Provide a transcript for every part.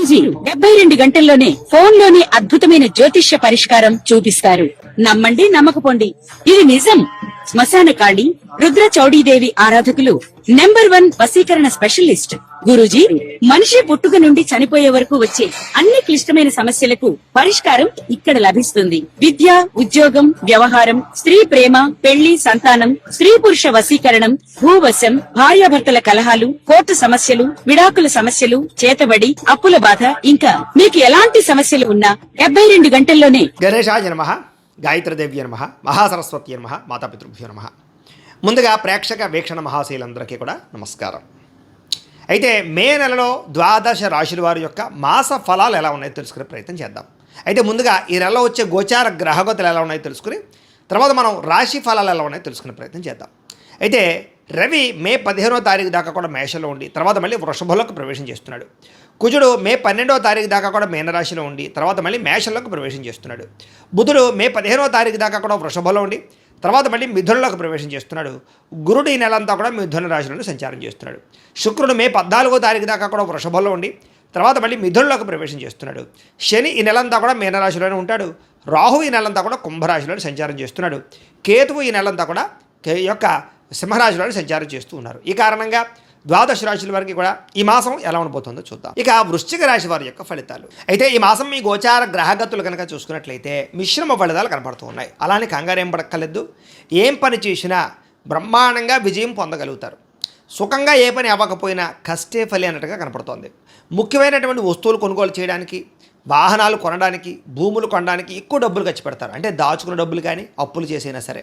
గురూజీ 72 గంటల్లోనే ఫోన్ లోని అద్భుతమైన జ్యోతిష్య పరిష్కారం చూపిస్తారు. నమ్మండి, నమ్మకపోండి, ఇది నిజం. శ్మశాన కాళి రుద్ర చౌడీదేవి ఆరాధకులు నంబర్ 1 వశీకరణ స్పెషలిస్ట్ గురూజీ. మనిషి పుట్టుక నుండి చనిపోయే వరకు వచ్చే అన్ని క్లిష్టమైన సమస్యలకు పరిష్కారం ఇక్కడ లభిస్తుంది. విద్య, ఉద్యోగం, వ్యవహారం, స్త్రీ ప్రేమ, పెళ్లి, సంతానం, స్త్రీ పురుష వశీకరణం, భూవశం, భార్యాభర్తల కలహాలు, కోర్టు సమస్యలు, విడాకుల సమస్యలు, చేతబడి, అప్పుల బాధ, ఇంకా మీకు ఎలాంటి సమస్యలు ఉన్నా 72 గంటల్లోనే. గణేశాయ నమః, గాయత్రీదేవ్య నమః, మహాసరస్వతి నమః, మాతాపితృభ్యో నమః. ముందుగా ప్రేక్షక వీక్షణ మహాశీలందరికీ కూడా నమస్కారం. అయితే మే నెలలో ద్వాదశ రాశుల వారి యొక్క మాస ఫలాలు ఎలా ఉన్నాయో తెలుసుకునే ప్రయత్నం చేద్దాం. అయితే ముందుగా ఈ నెలలో వచ్చే గోచార గ్రహగతులు ఎలా ఉన్నాయో తెలుసుకుని తర్వాత మనం రాశి ఫలాలు ఎలా ఉన్నాయో తెలుసుకునే ప్రయత్నం చేద్దాం. అయితే రవి మే 15వ తారీఖు దాకా కూడా మేషంలో ఉండి తర్వాత మళ్ళీ వృషభంలోకి ప్రవేశం చేస్తున్నాడు. కుజుడు మే 12వ తారీఖు దాకా కూడా మీనరాశిలో ఉండి తర్వాత మళ్ళీ మేషంలోకి ప్రవేశం చేస్తున్నాడు. బుధుడు మే 15వ తారీఖు దాకా కూడా వృషభంలో ఉండి తర్వాత మళ్ళీ మిథునంలోకి ప్రవేశం చేస్తున్నాడు. గురుడు ఈ నెలంతా కూడా మిథున రాశిలోనే సంచారం చేస్తున్నాడు. శుక్రుడు మే 14వ తారీఖు దాకా కూడా వృషభంలో ఉండి తర్వాత మళ్ళీ మిథునంలోకి ప్రవేశం చేస్తున్నాడు. శని ఈ నెలంతా కూడా మీనరాశిలోనే ఉంటాడు. రాహు ఈ నెలంతా కూడా కుంభరాశిలోనే సంచారం చేస్తున్నాడు. కేతువు ఈ నెలంతా కూడా యొక్క సింహరాశిలోనే సంచారం చేస్తూ ఉన్నారు. ఈ కారణంగా ద్వాదశ రాశుల వారికి కూడా ఈ మాసం ఎలా ఉండబోతుందో చూద్దాం. ఇక వృశ్చిక రాశి వారి యొక్క ఫలితాలు. అయితే ఈ మాసం మీ గోచార గ్రహగతులు కనుక చూసుకున్నట్లయితే మిశ్రమ ఫలితాలు కనపడుతూ ఉన్నాయి. అలానే కంగారు ఏం పడక్కర్లేదు. ఏం పని చేసినా బ్రహ్మాండంగా విజయం పొందగలుగుతారు. సుఖంగా ఏ పని అవ్వకపోయినా కష్టే ఫలి అన్నట్టుగా కనపడుతోంది. ముఖ్యమైనటువంటి వస్తువులు కొనుగోలు చేయడానికి, వాహనాలు కొనడానికి, భూములు కొనడానికి ఎక్కువ డబ్బులు ఖర్చు పెడతారు. అంటే దాచుకున్న డబ్బులు కానీ అప్పులు చేసైనా సరే.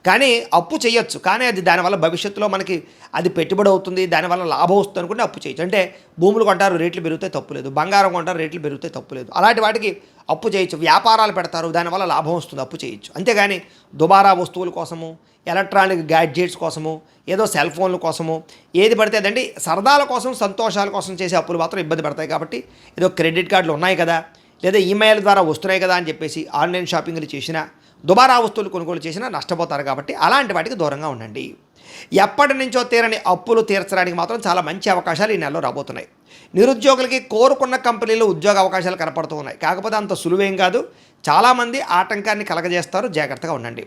కానీ అప్పు చేయొచ్చు, కానీ అది దానివల్ల భవిష్యత్తులో మనకి అది పెట్టుబడి అవుతుంది, దానివల్ల లాభం వస్తుంది అనుకుంటే అప్పు చేయొచ్చు. అంటే భూములు కొంటారు, రేట్లు పెరిగితే తప్పులేదు. బంగారం కొంటారు, రేట్లు పెరిగితే తప్పులేదు. అలాంటి వాటికి అప్పు చేయొచ్చు. వ్యాపారాలు పెడతారు, దానివల్ల లాభం వస్తుంది, అప్పు చేయొచ్చు. అంతేగాని దుబారా వస్తువుల కోసము, ఎలక్ట్రానిక్ గ్యాడ్జెట్స్ కోసము, ఏదో సెల్ ఫోన్ల కోసము, ఏది పడితే అదండి సరదాల కోసం, సంతోషాల కోసం చేసే అప్పులు మాత్రం ఇబ్బంది పడతాయి. కాబట్టి ఏదో క్రెడిట్ కార్డులు ఉన్నాయి కదా, లేదా ఈమెయిల్ ద్వారా వస్తున్నాయి కదా అని చెప్పేసి ఆన్లైన్ షాపింగ్లు చేసినా, దుబారా వస్తువులు కొనుగోలు చేసినా నష్టపోతారు. కాబట్టి అలాంటి వాటికి దూరంగా ఉండండి. ఎప్పటి నుంచో తీరని అప్పులు తీర్చడానికి మాత్రం చాలా మంచి అవకాశాలు ఈ నెలలో రాబోతున్నాయి. నిరుద్యోగులకి కోరుకున్న కంపెనీలో ఉద్యోగ అవకాశాలు కనపడుతూ ఉన్నాయి. కాకపోతే అంత సులువేం కాదు. చాలామంది ఆటంకాన్ని కలగజేస్తారు, జాగ్రత్తగా ఉండండి.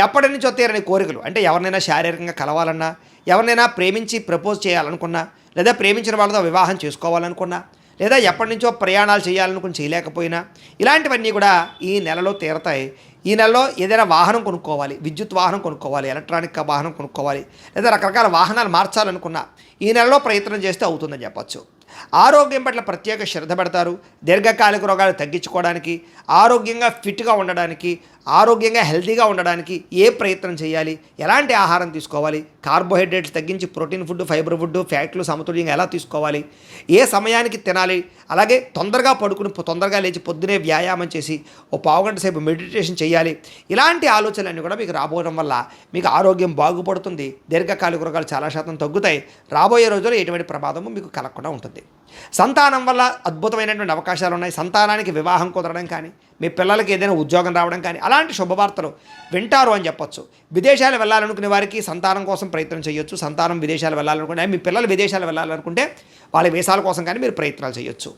ఎప్పటి నుంచో తీరని కోరికలు, అంటే ఎవరినైనా శారీరకంగా కలవాలన్నా, ఎవరినైనా ప్రేమించి ప్రపోజ్ చేయాలనుకున్నా, లేదా ప్రేమించిన వాళ్ళతో వివాహం చేసుకోవాలనుకున్నా, లేదా ఎప్పటి నుంచో ప్రయాణాలు చేయాలనుకుని చేయలేకపోయినా, ఇలాంటివన్నీ కూడా ఈ నెలలో తీరతాయి. ఈ నెలలో ఏదైనా వాహనం కొనుక్కోవాలి, విద్యుత్ వాహనం కొనుక్కోవాలి, ఎలక్ట్రానిక్ వాహనం కొనుక్కోవాలి, లేదా రకరకాల వాహనాలు మార్చాలనుకున్నా ఈ నెలలో ప్రయత్నం చేస్తే అవుతుందని చెప్పచ్చు. ఆరోగ్యం పట్ల ప్రత్యేక శ్రద్ధ పెడతారు. దీర్ఘకాలిక రోగాలు తగ్గించుకోవడానికి, ఆరోగ్యంగా ఫిట్గా ఉండడానికి, ఆరోగ్యంగా హెల్తీగా ఉండడానికి ఏ ప్రయత్నం చేయాలి, ఎలాంటి ఆహారం తీసుకోవాలి, కార్బోహైడ్రేట్స్ తగ్గించి ప్రోటీన్ ఫుడ్, ఫైబర్ ఫుడ్, ఫ్యాట్లు సమతుల్యంగా ఎలా తీసుకోవాలి, ఏ సమయానికి తినాలి, అలాగే తొందరగా పడుకుని తొందరగా లేచి పొద్దునే వ్యాయామం చేసి ఓ పావుగంట సేపు మెడిటేషన్ చేయాలి. ఇలాంటి ఆలోచనలన్నీ కూడా మీకు రాబోవడం వల్ల మీకు ఆరోగ్యం బాగుపడుతుంది. దీర్ఘకాలిక రోగాలు చాలా శాతం తగ్గుతాయి. రాబోయే రోజుల్లో ఎటువంటి ప్రమాదము మీకు కలగకుండా ఉంటుంది. సంతానం వల్ల అద్భుతమైనటువంటి అవకాశాలు ఉన్నాయి. సంతానానికి వివాహం కుదరడం కానీ, మీ పిల్లలకి ఏదైనా ఉద్యోగం రావడం కానీ అలాంటి శుభవార్తలు వింటారు అని చెప్పొచ్చు. విదేశాలు వెళ్ళాలనుకునే వారికి సంతానం కోసం ప్రయత్నం చేయొచ్చు. సంతానం విదేశాలు వెళ్ళాలనుకుంటే, మీ పిల్లలు విదేశాలు వెళ్ళాలనుకుంటే వాళ్ళ వీసాల కోసం కానీ మీరు ప్రయత్నాలు చేయొచ్చు.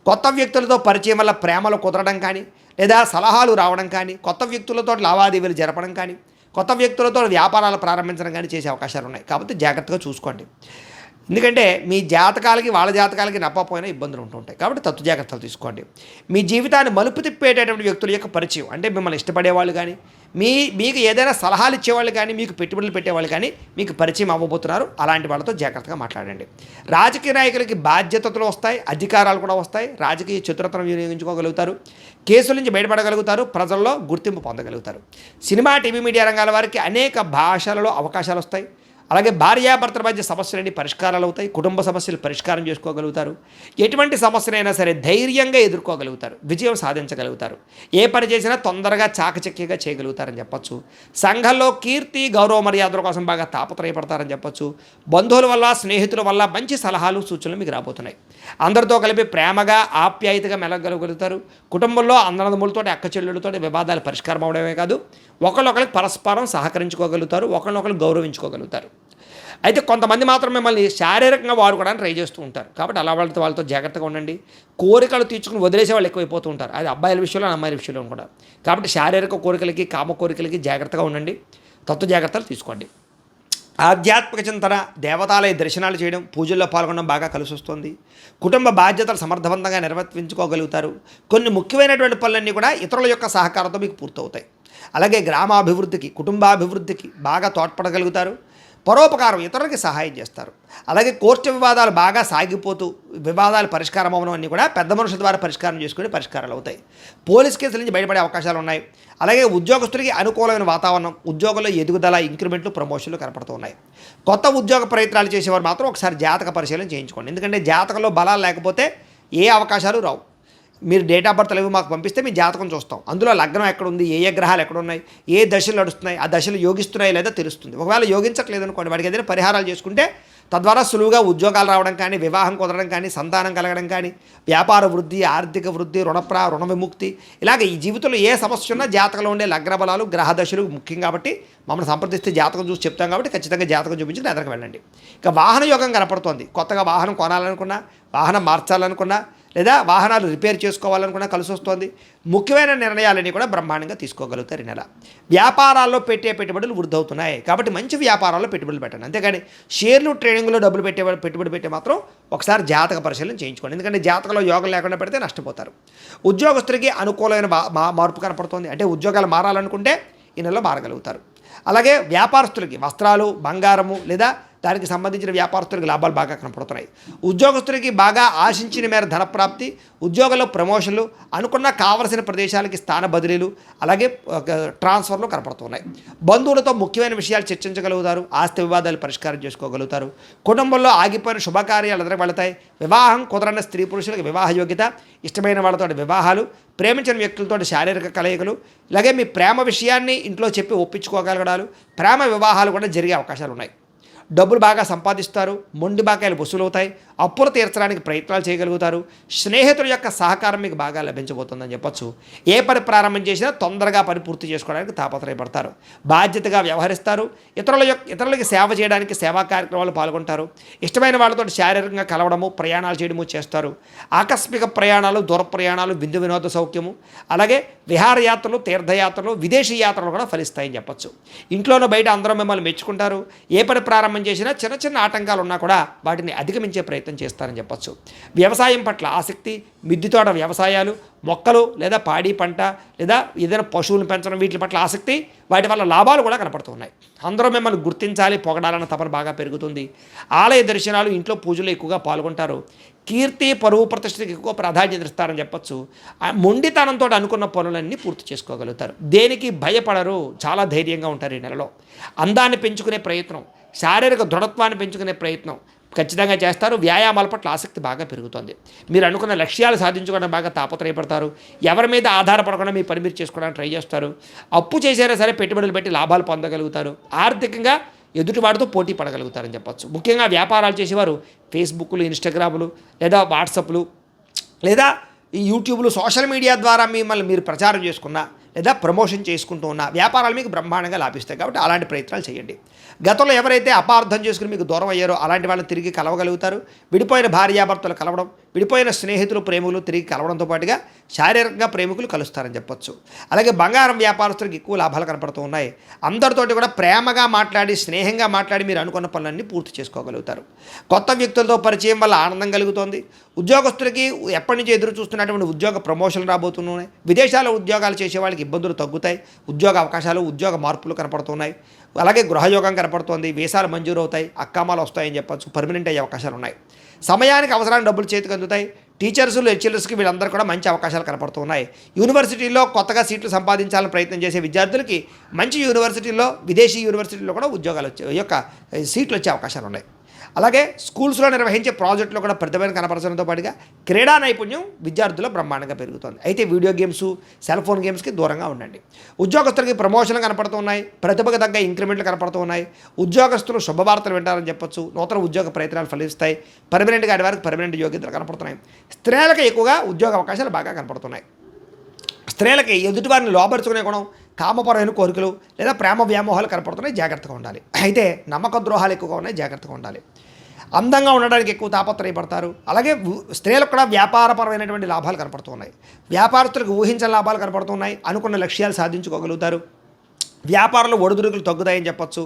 కొత్త వ్యక్తులతో పరిచయం వల్ల ప్రేమలు కుదరడం కానీ, లేదా సలహాలు రావడం కానీ, కొత్త వ్యక్తులతో లావాదేవీలు జరపడం కానీ, కొత్త వ్యక్తులతో వ్యాపారాలు ప్రారంభించడం కానీ చేసే అవకాశాలు ఉన్నాయి. కాబట్టి జాగ్రత్తగా చూసుకోండి. ఎందుకంటే మీ జాతకాలకి వాళ్ళ జాతకాలకి నప్పపోయినా ఇబ్బందులు ఉంటుంటాయి. కాబట్టి తత్తు జాగ్రత్తలు తీసుకోండి. మీ జీవితాన్ని మలుపు తిప్పేటటువంటి వ్యక్తుల యొక్క పరిచయం, అంటే మిమ్మల్ని ఇష్టపడేవాళ్ళు కానీ, మీకు ఏదైనా సలహాలు ఇచ్చేవాళ్ళు కానీ, మీకు పెట్టుబడులు పెట్టేవాళ్ళు కానీ మీకు పరిచయం అవ్వబోతున్నారు. అలాంటి వాళ్ళతో జాగ్రత్తగా మాట్లాడండి. రాజకీయ నాయకులకి బాధ్యతలు వస్తాయి, అధికారాలు కూడా వస్తాయి. రాజకీయ చతురతను వినియోగించుకోగలుగుతారు. కేసుల నుంచి బయటపడగలుగుతారు. ప్రజల్లో గుర్తింపు పొందగలుగుతారు. సినిమా, టీవీ, మీడియా రంగాల వారికి అనేక భాషలలో అవకాశాలు వస్తాయి. అలాగే భార్యాభర్తల మధ్య సమస్యలన్నీ పరిష్కారాలు అవుతాయి. కుటుంబ సమస్యలు పరిష్కారం చేసుకోగలుగుతారు. ఎటువంటి సమస్యనైనా సరే ధైర్యంగా ఎదుర్కోగలుగుతారు. విజయం సాధించగలుగుతారు. ఏ పని చేసినా తొందరగా చాకచక్యంగా చేయగలుగుతారని చెప్పచ్చు. సంఘంలో కీర్తి, గౌరవ మర్యాదల కోసం బాగా తాపత్రయపడతారని చెప్పచ్చు. బంధువుల వల్ల, స్నేహితుల వల్ల మంచి సలహాలు, సూచనలు మీకు రాబోతున్నాయి. అందరితో కలిపి ప్రేమగా, ఆప్యాయతగా మెలగలుగుతారు. కుటుంబంలో అన్నదమ్ములతో, అక్క చెల్లెళ్ళతో వివాదాలు పరిష్కారం అవడమే కాదు, ఒకళ్ళొకరికి పరస్పరం సహకరించుకోగలుగుతారు. ఒకళ్ళొకరు గౌరవించుకోగలుగుతారు. అయితే కొంతమంది మాత్రం మిమ్మల్ని శారీరకంగా వాడుకోవడానికి ట్రై చేస్తూ ఉంటారు. కాబట్టి అలా వాళ్ళతో జాగ్రత్తగా ఉండండి. కోరికలు తీర్చుకుని వదిలేసే వాళ్ళు ఎక్కువైపోతూ ఉంటారు. అది అబ్బాయిల విషయంలో అమ్మాయిల విషయంలో కూడా. కాబట్టి శారీరక కోరికలకి కామ కోరికలకి జాగ్రత్తగా ఉండండి. తత్వ జాగ్రత్తలు తీసుకోండి. ఆధ్యాత్మిక చింతన, దేవతాలయ దర్శనాలు చేయడం, పూజల్లో పాల్గొనడం బాగా కలిసి వస్తుంది. కుటుంబ బాధ్యతలు సమర్థవంతంగా నిర్వర్తించుకోగలుగుతారు. కొన్ని ముఖ్యమైనటువంటి పనులన్నీ కూడా ఇతరుల యొక్క సహకారంతో మీకు పూర్తవుతాయి. అలాగే గ్రామాభివృద్ధికి, కుటుంబాభివృద్ధికి బాగా తోడ్పడగలుగుతారు. పరోపకారం, ఇతరులకి సహాయం చేస్తారు. అలాగే కోర్టు వివాదాలు బాగా సాగిపోతూ వివాదాలు పరిష్కారం అవ్వడం అన్నీ కూడా పెద్ద మనుషుల ద్వారా పరిష్కారం చేసుకుని పరిష్కారాలు అవుతాయి. పోలీస్ కేసుల నుంచి బయటపడే అవకాశాలు ఉన్నాయి. అలాగే ఉద్యోగస్తుడికి అనుకూలమైన వాతావరణం, ఉద్యోగంలో ఎదుగుదల, ఇంక్రిమెంట్లు, ప్రమోషన్లు కనపడుతూ ఉన్నాయి. కొత్త ఉద్యోగ ప్రయత్నాలు చేసేవారు మాత్రం ఒకసారి జాతక పరిశీలన చేయించుకోండి. ఎందుకంటే జాతకంలో బలాలు లేకపోతే ఏ అవకాశాలు రావు. మీరు డేట్ ఆఫ్ బర్త్ అవి మాకు పంపిస్తే మీ జాతకం చూస్తాం. అందులో లగ్నం ఎక్కడుంది, ఏ గ్రహాలు ఎక్కడున్నాయి, ఏ దశలు నడుస్తున్నాయి, ఆ దశలు యోగిస్తున్నాయి లేదా తెలుస్తుంది. ఒకవేళ యోగించట్లేదు అనుకోండి, వాడికి ఏదైనా పరిహారాలు చేసుకుంటే తద్వారా సులువుగా ఉద్యోగాలు రావడం కానీ, వివాహం కుదరడం కానీ, సంతానం కలగడం కానీ, వ్యాపార వృద్ధి, ఆర్థిక వృద్ధి, రుణ విముక్తి, ఇలాగ ఈ జీవితంలో ఏ సమస్య ఉన్నా జాతకంలో ఉండే లగ్న బలాలు, గ్రహ దశలు ముఖ్యం. కాబట్టి మమ్మల్ని సంప్రదిస్తే జాతకం చూసి చెప్తాం. కాబట్టి ఖచ్చితంగా జాతకం చూపించి ఎదరికి వెళ్ళండి. ఇక వాహన యోగం కనపడుతోంది. కొత్తగా వాహనం కొనాలనుకున్నా, వాహనం మార్చాలనుకున్నా, లేదా వాహనాలు రిపేర్ చేసుకోవాలనుకున్నా కలిసి వస్తుంది. ముఖ్యమైన నిర్ణయాలన్నీ కూడా బ్రహ్మాండంగా తీసుకోగలుగుతారు ఈ నెల. వ్యాపారాల్లో పెట్టే పెట్టుబడులు వృద్ధి అవుతున్నాయి. కాబట్టి మంచి వ్యాపారాల్లో పెట్టుబడులు పెట్టండి. అంతేగాని షేర్లు, ట్రేడింగ్లో డబ్బులు పెట్టుబడి పెట్టే మాత్రం ఒకసారి జాతక పరిశీలన చేయించుకోండి. ఎందుకంటే జాతకంలో యోగం లేకుండా పెడితే నష్టపోతారు. ఉద్యోగస్తుడికి అనుకూలమైన మార్పు కనపడుతుంది. అంటే ఉద్యోగాలు మారాలనుకుంటే ఈ నెలలో మారగలుగుతారు. అలాగే వ్యాపారస్తులకి వస్త్రాలు, బంగారము లేదా దానికి సంబంధించిన వ్యాపారస్తులకు లాభాలు బాగా కనపడుతున్నాయి. ఉద్యోగస్తులకి బాగా ఆశించిన మేర ధనప్రాప్తి, ఉద్యోగంలో ప్రమోషన్లు, అనుకున్న కావలసిన ప్రదేశాలకి స్థాన బదిలీలు, అలాగే ట్రాన్స్ఫర్లు కనపడుతున్నాయి. బంధువులతో ముఖ్యమైన విషయాలు చర్చించగలుగుతారు. ఆస్తి వివాదాలు పరిష్కారం చేసుకోగలుగుతారు. కుటుంబంలో ఆగిపోయిన శుభకార్యాలు ఎదురు వెళతాయి. వివాహం కుదరని స్త్రీ పురుషులకు వివాహ యోగ్యత, ఇష్టమైన వాళ్ళతో వివాహాలు, ప్రేమించిన వ్యక్తులతో శారీరక కలయికలు, అలాగే మీ ప్రేమ విషయాన్ని ఇంట్లో చెప్పి ఒప్పించుకోగలగడాలు, ప్రేమ వివాహాలు కూడా జరిగే అవకాశాలు ఉన్నాయి. డబ్బులు బాగా సంపాదిస్తారు. మొండి బాకాయలు వసూలవుతాయి. అప్పులు తీర్చడానికి ప్రయత్నాలు చేయగలుగుతారు. స్నేహితుల యొక్క సహకారం మీకు బాగా లభించబోతుందని చెప్పొచ్చు. ఏ పని ప్రారంభం చేసినా తొందరగా పని పూర్తి చేసుకోవడానికి తాపత్రయపడతారు. బాధ్యతగా వ్యవహరిస్తారు. ఇతరులకి సేవ చేయడానికి సేవా కార్యక్రమాలు పాల్గొంటారు. ఇష్టమైన వాళ్ళతో శారీరకంగా కలవడము, ప్రయాణాలు చేయడము చేస్తారు. ఆకస్మిక ప్రయాణాలు, దూర ప్రయాణాలు, విందు వినోద సౌఖ్యము, అలాగే విహారయాత్రలు, తీర్థయాత్రలు, విదేశీ యాత్రలు కూడా ఫలిస్తాయని చెప్పొచ్చు. ఇంట్లోనూ బయట అందరూ మిమ్మల్ని మెచ్చుకుంటారు. ఏ పని ప్రారంభం చేసినా చిన్న చిన్న ఆటంకాలు ఉన్నా కూడా వాటిని అధిగమించే ప్రయత్నం చేస్తారని చెప్పొచ్చు. వ్యవసాయం పట్ల ఆసక్తి, మిద్దె తోట వ్యవసాయాలు, మొక్కలు లేదా పాడి పంట లేదా ఏదైనా పశువులను పెంచడం, వీటి పట్ల ఆసక్తి, వాటి వల్ల లాభాలు కూడా కనపడుతున్నాయి. అందరూ మిమ్మల్ని గుర్తించాలి, పొగడాలన్న తపన బాగా పెరుగుతుంది. ఆలయ దర్శనాలు, ఇంట్లో పూజలు ఎక్కువగా పాల్గొంటారు. కీర్తి, పరువు, ప్రతిష్టకి ఎక్కువ ప్రాధాన్యత ఇస్తారని చెప్పొచ్చు. మొండితనంతో అనుకున్న పనులన్నీ పూర్తి చేసుకోగలుగుతారు. దేనికి భయపడరు. చాలా ధైర్యంగా ఉంటారు ఈ నెలలో. అందాన్ని పెంచుకునే ప్రయత్నం, శారీరక దృఢత్వాన్ని పెంచుకునే ప్రయత్నం ఖచ్చితంగా చేస్తారు. వ్యాయామాల పట్ల ఆసక్తి బాగా పెరుగుతుంది. మీరు అనుకున్న లక్ష్యాలు సాధించుకోవడం బాగా తాపత్రయపడతారు. ఎవరి మీద ఆధారపడకుండా మీ పని మీరు చేసుకోవడానికి ట్రై చేస్తారు. అప్పు చేసినా సరే పెట్టుబడులు పెట్టి లాభాలు పొందగలుగుతారు. ఆర్థికంగా ఎదుటివాడితో పోటీ పడగలుగుతారని చెప్పొచ్చు. ముఖ్యంగా వ్యాపారాలు చేసేవారు ఫేస్బుక్లు, ఇన్స్టాగ్రాములు లేదా వాట్సాప్లు లేదా ఈ యూట్యూబ్లు, సోషల్ మీడియా ద్వారా మిమ్మల్ని మీరు ప్రచారం చేసుకున్నా లేదా ప్రమోషన్ చేసుకుంటూ ఉన్న వ్యాపారాలు మీకు బ్రహ్మాండంగా లాభిస్తాయి. కాబట్టి అలాంటి ప్రయత్నాలు చేయండి. గతంలో ఎవరైతే అపార్థం చేసుకుని మీకు దూరం అయ్యారో అలాంటి వాళ్ళని తిరిగి కలవగలుగుతారు. విడిపోయిన భార్యాభర్తలు కలవడం, విడిపోయిన స్నేహితులు, ప్రేమికులు తిరిగి కలవడంతో పాటుగా శారీరకంగా ప్రేమికులు కలుస్తారని చెప్పొచ్చు. అలాగే బంగారం వ్యాపారస్తులకు ఎక్కువ లాభాలు కనపడుతూ ఉన్నాయి. అందరితోటి కూడా ప్రేమగా మాట్లాడి, స్నేహంగా మాట్లాడి మీరు అనుకున్న పనులన్నీ పూర్తి చేసుకోగలుగుతారు. కొత్త వ్యక్తులతో పరిచయం వల్ల ఆనందం కలుగుతోంది. ఉద్యోగస్తులకి ఎప్పటి నుంచి ఎదురు చూస్తున్నటువంటి ఉద్యోగ ప్రమోషన్లు రాబోతున్నాయి. విదేశాల్లో ఉద్యోగాలు చేసే వాళ్ళకి ఇబ్బందులు తగ్గుతాయి. ఉద్యోగ అవకాశాలు, ఉద్యోగ మార్పులు కనపడుతున్నాయి. అలాగే గృహయోగం కనపడుతోంది. వీసాలు మంజూరు అవుతాయి. అక్కామాలు వస్తాయని చెప్పొచ్చు. పర్మనెంట్ అయ్యే అవకాశాలు ఉన్నాయి. సమయానికి అవసరానికి డబ్బులు చేతికి అందుతాయి. టీచర్స్, లెక్చరర్స్కి వీళ్ళందరూ కూడా మంచి అవకాశాలు కనపడుతున్నాయి. యూనివర్సిటీల్లో కొత్తగా సీట్లు సంపాదించాలని ప్రయత్నం చేసే విద్యార్థులకి మంచి యూనివర్సిటీల్లో, విదేశీ యూనివర్సిటీల్లో కూడా ఉద్యోగాలు సీట్లు వచ్చే అవకాశాలు ఉన్నాయి. అలాగే స్కూల్స్లో నిర్వహించే ప్రాజెక్టులో కూడా ప్రతిభను కనపరచడంతో పాటుగా క్రీడా నైపుణ్యం విద్యార్థుల్లో బ్రహ్మాండంగా పెరుగుతుంది. అయితే వీడియో గేమ్స్, సెల్ ఫోన్ గేమ్స్కి దూరంగా ఉండండి. ఉద్యోగస్తులకి ప్రమోషన్లు కనపడుతున్నాయి. ప్రతిభకు తగ్గ ఇంక్రిమెంట్లు కనపడుతున్నాయి. ఉద్యోగస్తులు శుభవార్తలు వింటారని చెప్పొచ్చు. నూతన ఉద్యోగ ప్రయత్నాలు ఫలిస్తాయి. పర్మనెంట్గా ఆడి వారికి పర్మనెంట్ యోగ్యతలు కనపడుతున్నాయి. స్త్రీలకు ఎక్కువగా ఉద్యోగ అవకాశాలు బాగా కనపడుతున్నాయి. స్త్రీలకి ఎదుటివారిని లోపరుచుకునే గుణం, కామపరమైన కోరికలు లేదా ప్రేమ వ్యామోహాలు కనపడుతున్నాయి, జాగ్రత్తగా ఉండాలి. అయితే నమ్మక ద్రోహాలు ఎక్కువగా ఉన్నాయి, జాగ్రత్తగా ఉండాలి. అందంగా ఉండడానికి ఎక్కువ తాపత్రయపడతారు. అలాగే స్త్రీలకు కూడా వ్యాపారపరమైనటువంటి లాభాలు కనపడుతున్నాయి. వ్యాపారస్తులకు ఊహించని లాభాలు కనపడుతున్నాయి. అనుకున్న లక్ష్యాలు సాధించుకోగలుగుతారు. వ్యాపారంలో ఒడిదుడుకులు తగ్గుతాయని చెప్పొచ్చు.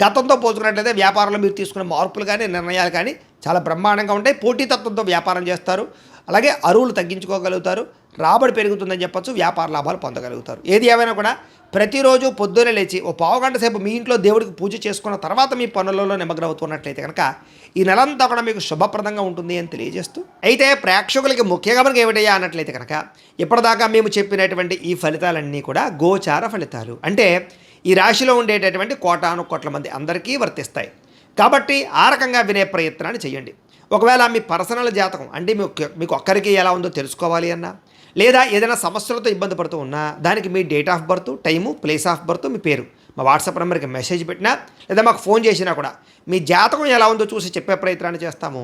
గతంతో పోల్చుకున్నట్లయితే వ్యాపారంలో మీరు తీసుకున్న మార్పులు కానీ నిర్ణయాలు కానీ చాలా బ్రహ్మాండంగా ఉంటాయి. పోటీతత్వంతో వ్యాపారం చేస్తారు. అలాగే అరువులు తగ్గించుకోగలుగుతారు. రాబడి పెరుగుతుందని చెప్పొచ్చు. వ్యాపార లాభాలు పొందగలుగుతారు. ఏది ఏమైనా కూడా ప్రతిరోజు పొద్దున్నే లేచి ఓ పావుగంట సేపు మీ ఇంట్లో దేవుడికి పూజ చేసుకున్న తర్వాత మీ పనులలో నిమగ్నమవుతున్నట్లయితే కనుక ఈ నెలంతా కూడా మీకు శుభప్రదంగా ఉంటుంది అని తెలియజేస్తూ, అయితే ప్రేక్షకులకి ముఖ్యంగా మనకి ఏమిటయ్యా అన్నట్లయితే కనుక ఇప్పటిదాకా మేము చెప్పినటువంటి ఈ ఫలితాలన్నీ కూడా గోచార ఫలితాలు. అంటే ఈ రాశిలో ఉండేటటువంటి కోటాను కోట్ల మంది అందరికీ వర్తిస్తాయి. కాబట్టి ఆ రకంగా వినే ప్రయత్నాన్ని చేయండి. ఒకవేళ మీ పర్సనల్ జాతకం అంటే మీకు ఒక్కరికి ఎలా ఉందో తెలుసుకోవాలి అన్నా, లేదా ఏదైనా సమస్యలతో ఇబ్బంది పడుతూ ఉన్నా దానికి మీ date of birth, time, place of birth, మీ పేరు మా వాట్సాప్ నెంబర్కి మెసేజ్ పెట్టినా లేదా మాకు ఫోన్ చేసినా కూడా మీ జాతకం ఎలా ఉందో చూసి చెప్పే ప్రయత్నాన్ని చేస్తాము.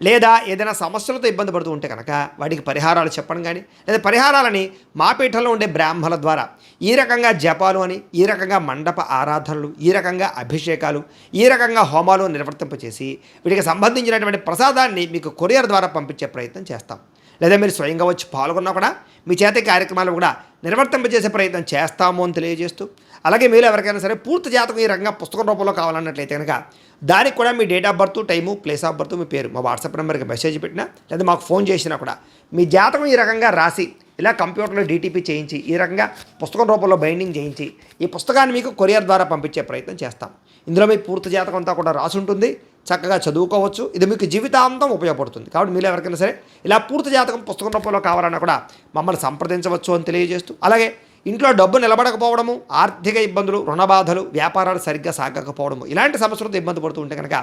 లేదా ఏదైనా సమస్యలతో ఇబ్బంది పడుతూ ఉంటే కనుక వాటికి పరిహారాలు చెప్పడం కానీ, లేదా పరిహారాలని మా పీఠంలో ఉండే బ్రాహ్మణుల ద్వారా ఈ రకంగా జపాలు అని, ఈ రకంగా మండప ఆరాధనలు, ఈ రకంగా అభిషేకాలు, ఈ రకంగా హోమాలు నిర్వర్తింపచేసి వీటికి సంబంధించినటువంటి ప్రసాదాన్ని మీకు కొరియర్ ద్వారా పంపించే ప్రయత్నం చేస్తాం. లేదా మీరు స్వయంగా వచ్చి పాల్గొన్నా కూడా మీ చేత కార్యక్రమాలు కూడా నిర్వర్తింపజేసే ప్రయత్నం చేస్తాము అని తెలియజేస్తూ, అలాగే మీరు ఎవరికైనా సరే పూర్తి జాతకం ఈ రకంగా పుస్తకం రూపంలో కావాలన్నట్లయితే కనుక దానికి కూడా మీ date of birth, time, place of birth, మీ పేరు మా వాట్సాప్ నెంబర్కి మెసేజ్ పెట్టినా లేదా మాకు ఫోన్ చేసినా కూడా మీ జాతకం ఈ రకంగా రాసి ఇలా కంప్యూటర్లో డీటీపీ చేయించి ఈ రకంగా పుస్తకం రూపంలో బైండింగ్ చేయించి ఈ పుస్తకాన్ని మీకు కొరియర్ ద్వారా పంపించే ప్రయత్నం చేస్తాం. ఇందులో మీ పూర్తి జాతకం అంతా కూడా రాసి ఉంటుంది. చక్కగా చదువుకోవచ్చు. ఇది మీకు జీవితాంతం ఉపయోగపడుతుంది. కాబట్టి మీరు ఎవరికైనా సరే ఇలా పూర్తి జాతకం పుస్తకం రూపంలో కావాలన్నా కూడా మమ్మల్ని సంప్రదించవచ్చు అని తెలియజేస్తూ, అలాగే ఇంట్లో డబ్బు నిలబడకపోవడము, ఆర్థిక ఇబ్బందులు, రుణబాధలు, వ్యాపారాలు సరిగ్గా సాగకపోవడము, ఇలాంటి సమస్యలతో ఇబ్బంది పడుతూ ఉంటే కనుక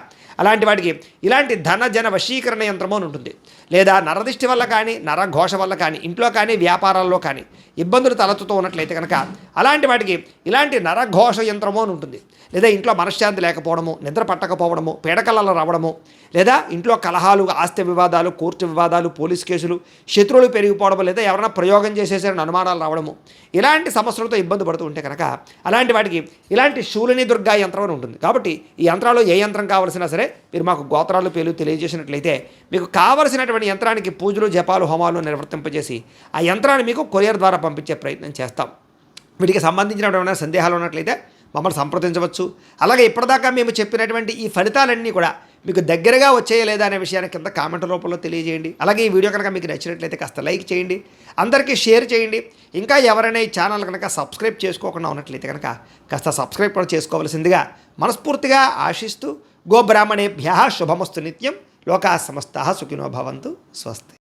అలాంటి వాటికి ఇలాంటి ధన జన వశీకరణ యంత్రము అని ఉంటుంది. లేదా నరదిష్టి వల్ల కానీ, నరఘోష వల్ల కానీ, ఇంట్లో కానీ వ్యాపారాల్లో కానీ ఇబ్బందులు తలెత్తుతూ ఉన్నట్లయితే కనుక అలాంటి వాటికి ఇలాంటి నరఘోష యంత్రము అని ఉంటుంది. లేదా ఇంట్లో మనశ్శాంతి లేకపోవడము, నిద్ర పట్టకపోవడము, పీడకలలు రావడము, లేదా ఇంట్లో కలహాలు, ఆస్తి వివాదాలు, కోర్టు వివాదాలు, పోలీస్ కేసులు, శత్రువులు పెరిగిపోవడం, లేదా ఎవరైనా ప్రయోగం చేసేసారని అనుమానాలు రావడము, ఇలాంటి సమస్యలతో ఇబ్బంది పడుతూ ఉంటే కనుక అలాంటి వాటికి ఇలాంటి శూలిని దుర్గా యంత్రం అని ఉంటుంది. కాబట్టి ఈ యంత్రాల్లో ఏ యంత్రం కావాల్సినా సరే మీరు మాకు గోత్రాలు పేర్లు తెలియజేసినట్లయితే మీకు కావలసినటువంటి యంత్రానికి పూజలు, జపాలు, హోమాలు నిర్వర్తింపజేసి ఆ యంత్రాన్ని మీకు కొరియర్ ద్వారా పంపించే ప్రయత్నం చేస్తాం. వీటికి సంబంధించినటువంటి సందేహాలు ఉన్నట్లయితే మమ్మల్ని సంప్రదించవచ్చు. అలాగే ఇప్పటిదాకా మేము చెప్పినటువంటి ఈ ఫలితాలన్నీ కూడా మీకు దగ్గరగా వచ్చేయ లేదా అనే విషయాన్ని కింద కామెంట్ రూపంలో తెలియజేయండి. అలాగే ఈ వీడియో కనుక మీకు నచ్చినట్లయితే కాస్త లైక్ చేయండి, అందరికీ షేర్ చేయండి. ఇంకా ఎవరైనా ఈ ఛానల్ కనుక సబ్స్క్రైబ్ చేసుకోకుండా ఉన్నట్లయితే కనుక కాస్త సబ్స్క్రైబ్ కూడా చేసుకోవాల్సిందిగా మనస్ఫూర్తిగా ఆశిస్తూ, గోబ్రాహ్మణేభ్యః శుభమస్తు నిత్యం, లోకాః సమస్తాః సుఖినో భవంతు. స్వస్తి.